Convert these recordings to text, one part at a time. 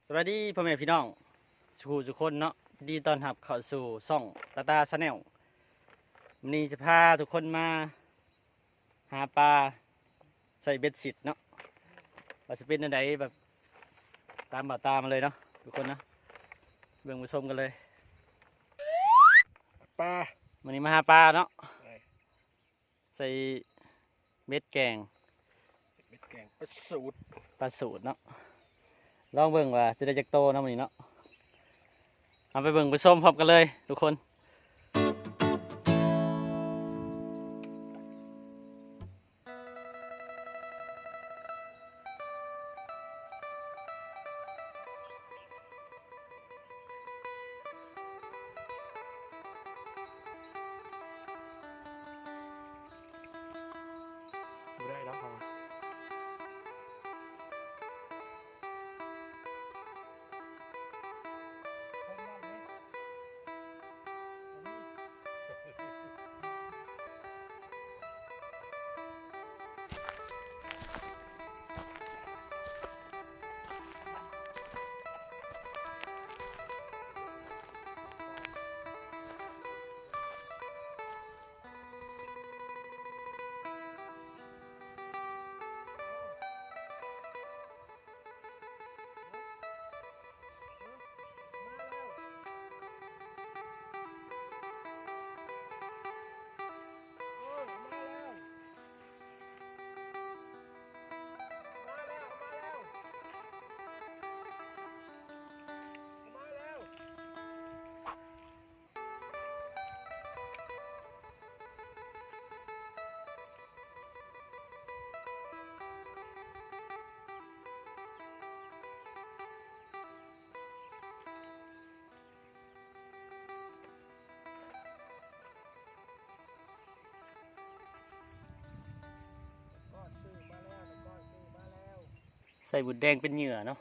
สวัสดีพ่อแม่พี่น้องทุกคนเนาะดีตอนรับเข้าสู่ช่องตาตาชาแนลวันนี้จะพาทุกคนมาหาปลาใส่เบ็ดสิทธ์เนาะว่าจะเป็นอะไรแบบตามบ่าตามมาเลยเนาะทุกคนนะเบิ่งมาชมกันเลยปลาวันนี้มาหาปลาเนาะใส่เบ็ดแกงเบ็ดแกงปลาสูตรเนาะลองเบิ่งว่าจะได้จักโตเนาะวันนี้เนาะเอาไปเบิ่งไปชมพร้อมกันเลยทุกคนดูได้แล้วครับใส่บุดแดงเป็นเหยื่อเนาะ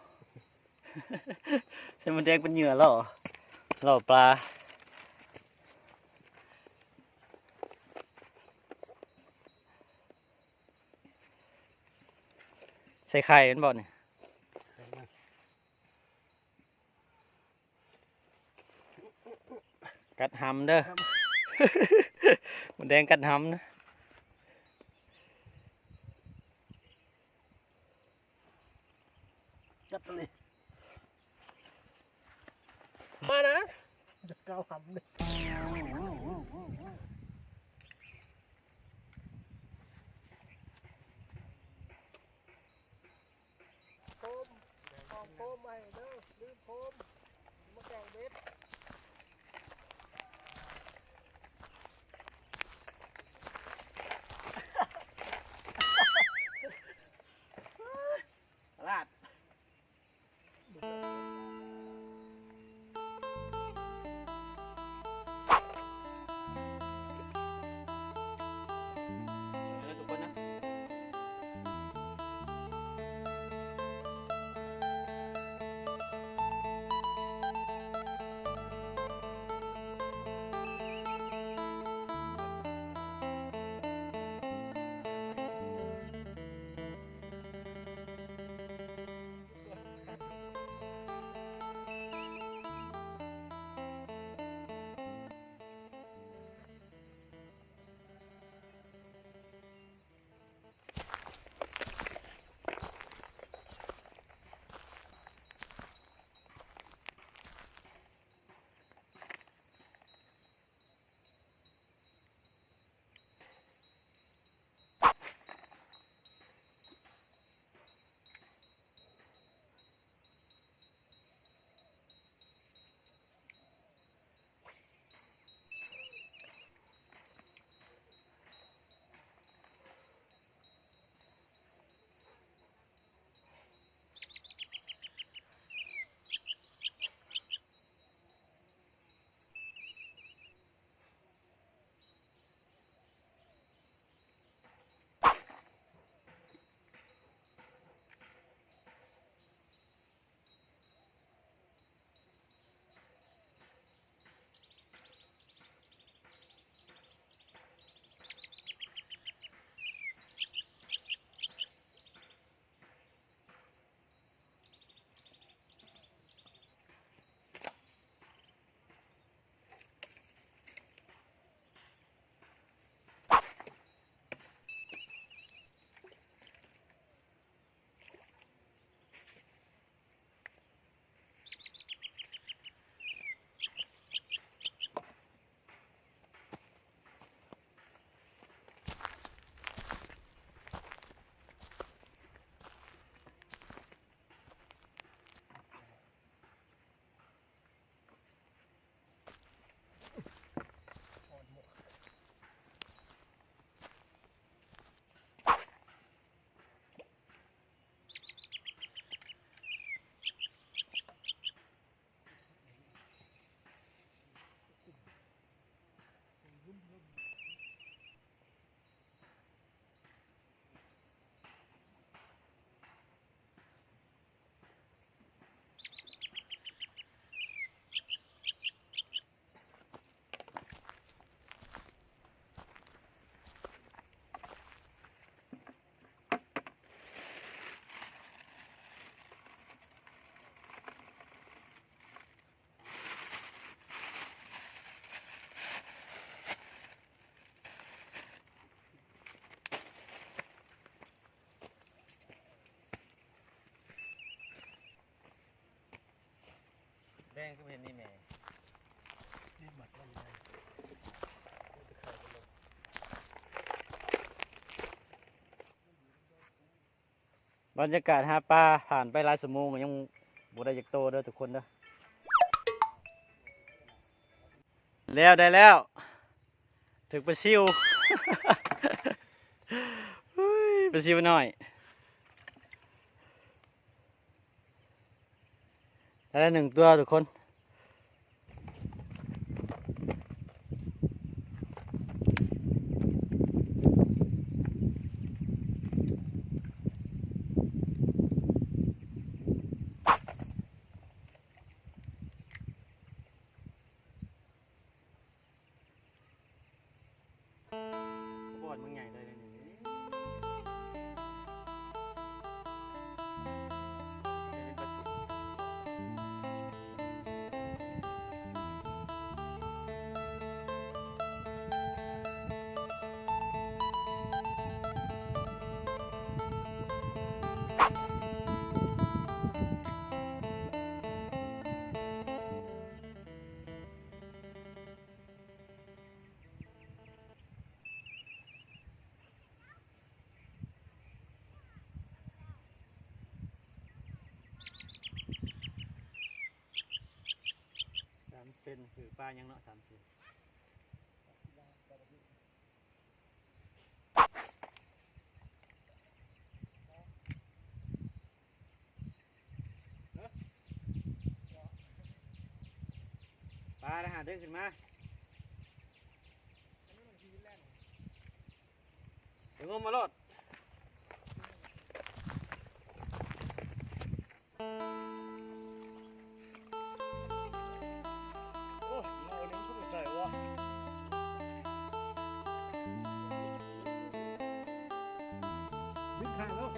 ใส่บุดแดงเป็นเหยื่อล่อปลาใส่ไข่เป็นบ่เนี่ยกัดหำเด้อ บุดแดงกัดหำนะจับเลยมานะจะเกาหำเลยโคมออกโคมใหม่เด้อลืมโคมมาแกงเบ็ดลาดทุกคนนะ ก็เห็นนี่แม่ นี่หมัดไว้อยู่ไหนบรรยากาศหาปลาผ่านไปหลายชั่วโมงก็ยังบ่ได้จักโตเด้อทุกคนเด้อแล้วได้แล้วถึงปลาซิว อุ้ยปลาซิวหน่อยได้แล้ว1 ตัวทุกคนบอดมึงใหญ่เลยนี่3 เซนคือปลายังเนาะ3 เซนปลาทหารเดินขึ้นมาเดี๋ยวงมมาโลดโอ้ยเงานี้ก็ไม่ใส่วะ ดึงข้างแล้ว